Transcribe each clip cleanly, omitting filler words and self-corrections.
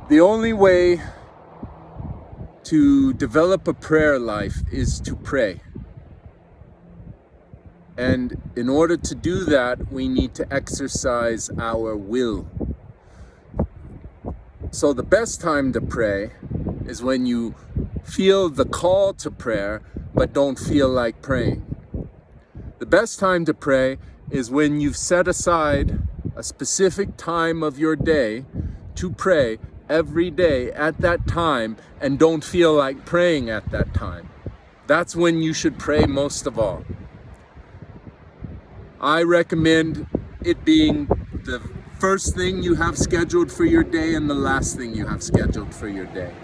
The only way to develop a prayer life is to pray. And in order to do that, we need to exercise our will. So the best time to pray is when you feel the call to prayer, but don't feel like praying. The best time to pray is when you've set aside a specific time of your day to pray every day at that time and don't feel like praying at that time. That's when you should pray most of all. I recommend it being the first thing you have scheduled for your day and the last thing you have scheduled for your day.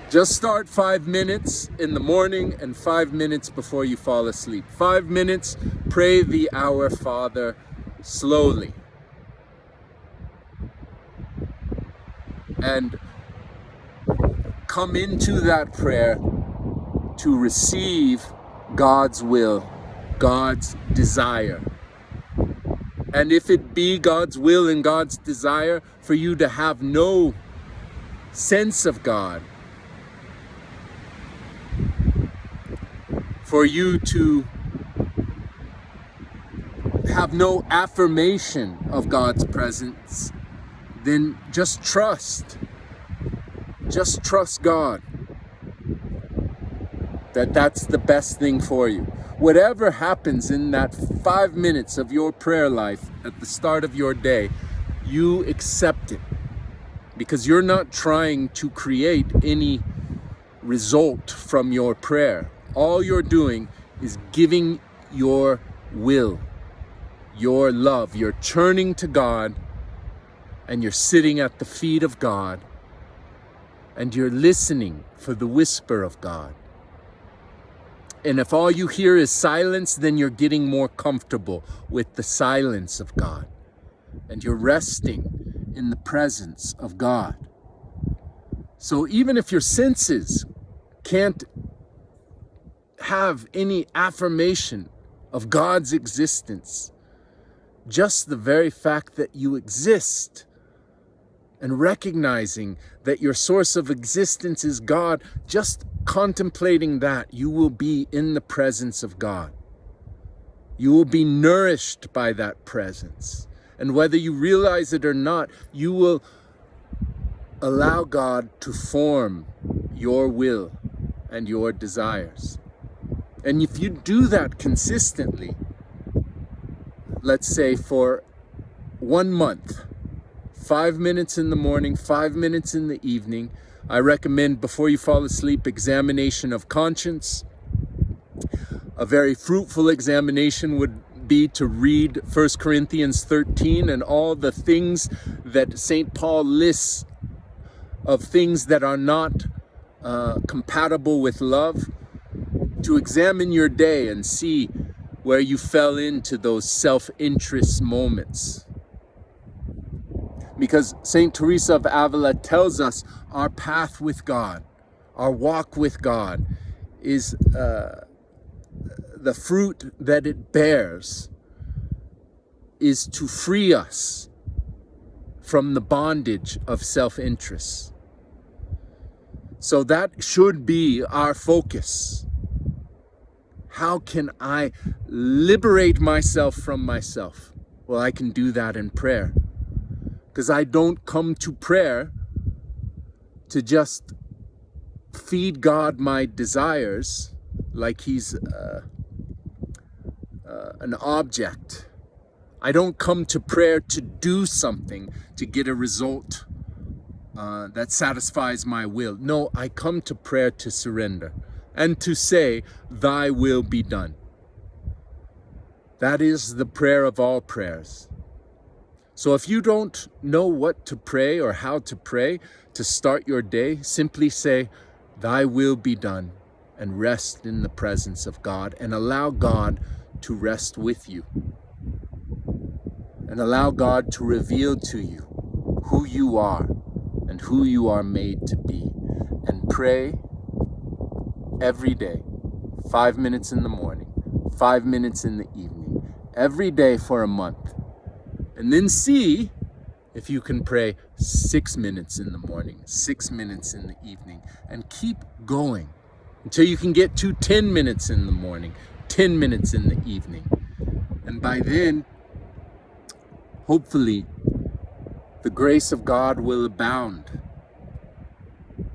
Just start 5 minutes in the morning and 5 minutes before you fall asleep. 5 minutes, pray the Our Father slowly. And come into that prayer to receive God's will, God's desire. And if it be God's will and God's desire for you to have no sense of God, for you to have no affirmation of God's presence, then just trust. Just trust God that that's the best thing for you. Whatever happens in that 5 minutes of your prayer life at the start of your day, you accept it, because you're not trying to create any result from your prayer. All you're doing is giving your will, your love. You're turning to God and you're sitting at the feet of God and you're listening for the whisper of God. And if all you hear is silence, then you're getting more comfortable with the silence of God. And you're resting in the presence of God. So even if your senses can't have any affirmation of God's existence, just the very fact that you exist and recognizing that your source of existence is God, just contemplating that, you will be in the presence of God. You will be nourished by that presence. And whether you realize it or not, you will allow God to form your will and your desires. And if you do that consistently, let's say for 1 month, 5 minutes in the morning, 5 minutes in the evening, I recommend before you fall asleep, examination of conscience. A very fruitful examination would be to read 1 Corinthians 13 and all the things that St. Paul lists of things that are not compatible with love. To examine your day and see where you fell into those self-interest moments. Because St. Teresa of Avila tells us our path with God, our walk with God is the fruit that it bears is to free us from the bondage of self-interest. So that should be our focus. How can I liberate myself from myself? Well, I can do that in prayer. Because I don't come to prayer to just feed God my desires like he's an object. I don't come to prayer to do something to get a result that satisfies my will. No, I come to prayer to surrender and to say, thy will be done. That is the prayer of all prayers. So if you don't know what to pray or how to pray to start your day, simply say, thy will be done, and rest in the presence of God and allow God to rest with you. And allow God to reveal to you who you are and who you are made to be. And pray every day, 5 minutes in the morning, 5 minutes in the evening, every day for a month. And then see if you can pray 6 minutes in the morning, 6 minutes in the evening, and keep going until you can get to 10 minutes in the morning, 10 minutes in the evening. And by then, hopefully, the grace of God will abound.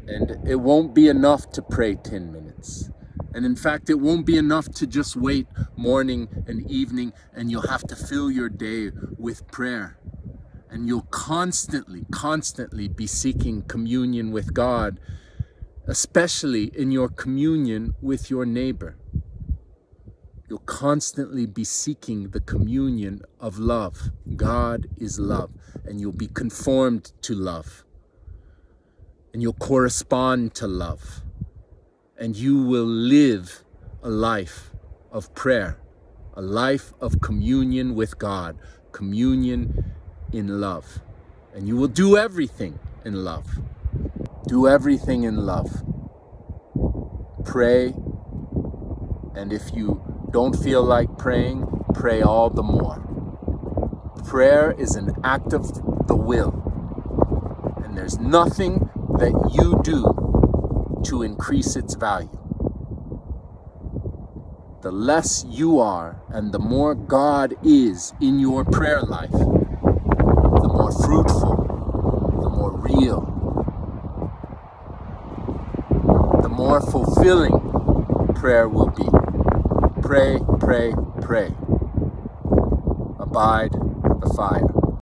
And it won't be enough to pray 10 minutes. And in fact, it won't be enough to just wait morning and evening, and you'll have to fill your day with prayer. And you'll constantly be seeking communion with God, especially in your communion with your neighbor. You'll constantly be seeking the communion of love. God is love, and you'll be conformed to love. And you'll correspond to love. And you will live a life of prayer, a life of communion with God, communion in love. And you will do everything in love. Do everything in love. Pray, and if you don't feel like praying, pray all the more. Prayer is an act of the will, and there's nothing that you do to increase its value. The less you are and the more God is in your prayer life, the more fruitful, the more real, the more fulfilling prayer will be. Pray, pray, pray. Abide the fire.